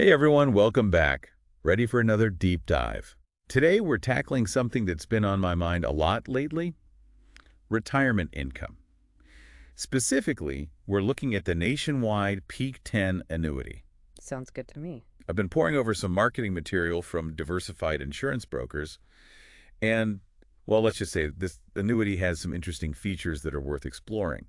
Hey everyone, welcome back. Ready for another deep dive. Today we're tackling something that's been on my mind a lot lately, retirement income. Specifically, we're looking at the nationwide Peak 10 annuity. Sounds good to me. I've been poring over some marketing material from Diversified Insurance Brokers, and, well, let's just say this annuity has some interesting features that are worth exploring.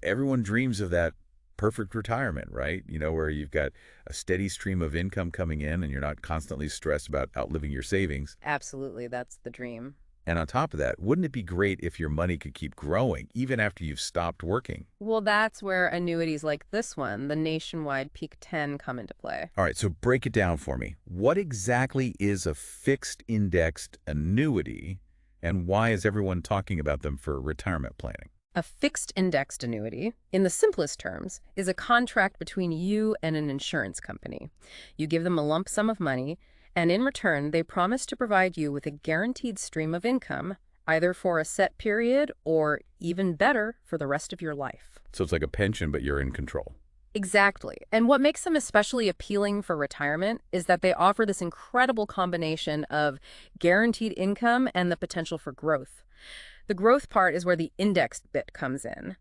Everyone dreams of that perfect retirement, right? Where you've got a steady stream of income coming in and you're not constantly stressed about outliving your savings. Absolutely, that's the dream. And on top of that, wouldn't it be great if your money could keep growing even after you've stopped working? Well, that's where annuities like this one, the nationwide Peak 10, come into play. All right, so break it down for me. What exactly is a fixed indexed annuity, and why is everyone talking about them for retirement planning? A fixed indexed annuity, in the simplest terms, is a contract between you and an insurance company. You give them a lump sum of money, and in return, they promise to provide you with a guaranteed stream of income, either for a set period or, even better, for the rest of your life. So it's like a pension, but you're in control. Exactly. And what makes them especially appealing for retirement is that they offer this incredible combination of guaranteed income and the potential for growth. The growth part is where the indexed bit comes in.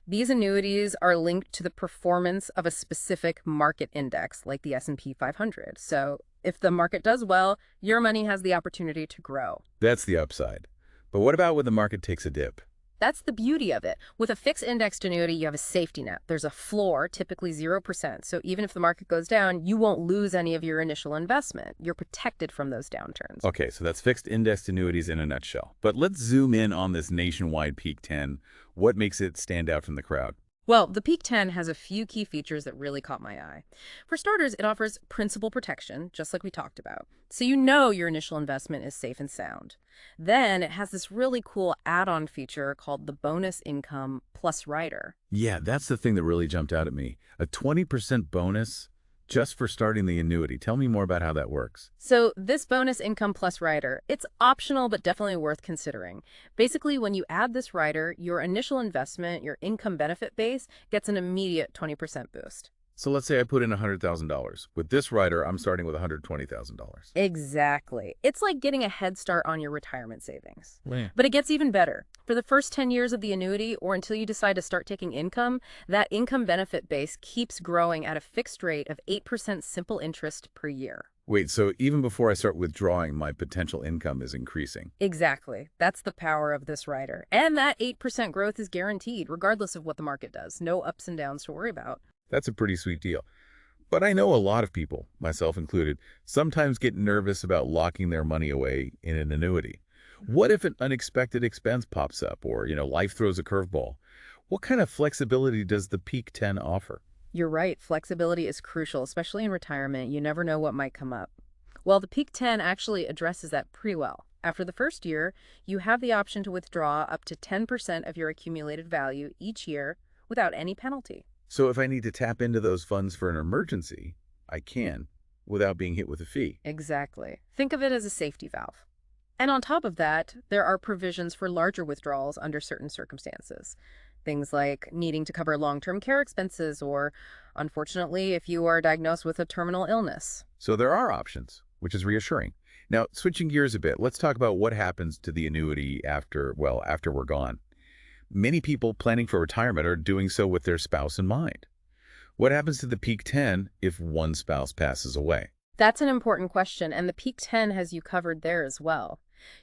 These annuities are linked to the performance of a specific market index, like the S&P 500. So if the market does well, your money has the opportunity to grow. That's the upside. But what about when the market takes a dip? That's the beauty of it. With a fixed indexed annuity, you have a safety net. There's a floor, typically 0%. So even if the market goes down, you won't lose any of your initial investment. You're protected from those downturns. Okay, so that's fixed indexed annuities in a nutshell. But let's zoom in on this nationwide Peak 10. What makes it stand out from the crowd? Well, the Peak 10 has a few key features that really caught my eye. For starters, it offers principal protection, just like we talked about. So you know your initial investment is safe and sound. Then it has this really cool add-on feature called the bonus income plus rider. Yeah, that's the thing that really jumped out at me. A 20% bonus just for starting the annuity. Tell me more about how that works. So this bonus income plus rider, it's optional but definitely worth considering. Basically, when you add this rider, your initial investment, your income benefit base, gets an immediate 20% boost. So let's say I put in $100,000. With this rider, I'm starting with $120,000. Exactly. It's like getting a head start on your retirement savings. Yeah. But it gets even better. For the first 10 years of the annuity, or until you decide to start taking income, that income benefit base keeps growing at a fixed rate of 8% simple interest per year. Wait, so even before I start withdrawing, my potential income is increasing. Exactly. That's the power of this rider. And that 8% growth is guaranteed, regardless of what the market does. No ups and downs to worry about. That's a pretty sweet deal. But I know a lot of people, myself included, sometimes get nervous about locking their money away in an annuity. What if an unexpected expense pops up or, life throws a curveball? What kind of flexibility does the Peak 10 offer? You're right. Flexibility is crucial, especially in retirement. You never know what might come up. Well, the Peak 10 actually addresses that pretty well. After the first year, you have the option to withdraw up to 10% of your accumulated value each year without any penalty. So if I need to tap into those funds for an emergency, I can, without being hit with a fee. Exactly. Think of it as a safety valve. And on top of that, there are provisions for larger withdrawals under certain circumstances. Things like needing to cover long-term care expenses or, unfortunately, if you are diagnosed with a terminal illness. So there are options, which is reassuring. Now, switching gears a bit, let's talk about what happens to the annuity after we're gone. Many people planning for retirement are doing so with their spouse in mind. What happens to the Peak 10 if one spouse passes away? That's an important question, and the Peak 10 has you covered there as well.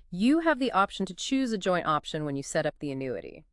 You have the option to choose a joint option when you set up the annuity.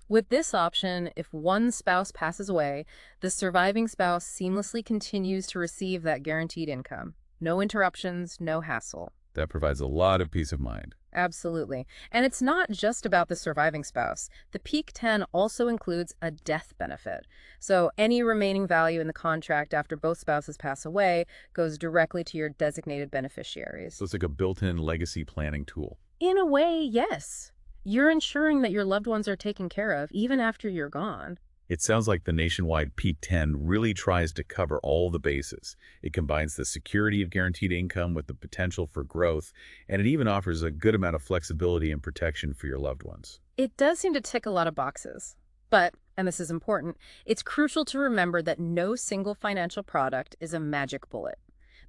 With this option, if one spouse passes away, the surviving spouse seamlessly continues to receive that guaranteed income. No interruptions, no hassle. That provides a lot of peace of mind. Absolutely. And it's not just about the surviving spouse. The Peak 10 also includes a death benefit. So any remaining value in the contract after both spouses pass away goes directly to your designated beneficiaries. So it's like a built-in legacy planning tool. In a way, yes. You're ensuring that your loved ones are taken care of even after you're gone. It sounds like the nationwide Peak 10 really tries to cover all the bases. It combines the security of guaranteed income with the potential for growth, and it even offers a good amount of flexibility and protection for your loved ones. It does seem to tick a lot of boxes. But, and this is important, it's crucial to remember that no single financial product is a magic bullet.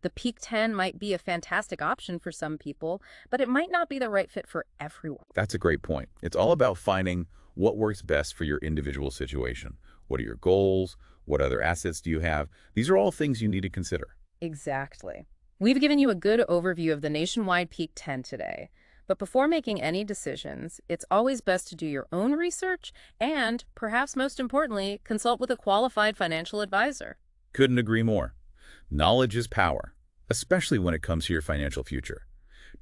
The Peak 10 might be a fantastic option for some people, but it might not be the right fit for everyone. That's a great point. It's all about finding what works best for your individual situation. What are your goals? What other assets do you have? These are all things you need to consider. Exactly. We've given you a good overview of the nationwide Peak 10 today. But before making any decisions, it's always best to do your own research and, perhaps most importantly, consult with a qualified financial advisor. Couldn't agree more. Knowledge is power, especially when it comes to your financial future.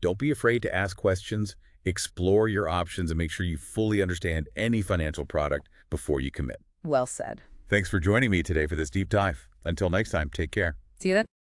Don't be afraid to ask questions, explore your options, and make sure you fully understand any financial product before you commit. Well said. Thanks for joining me today for this deep dive. Until next time, take care. See you then.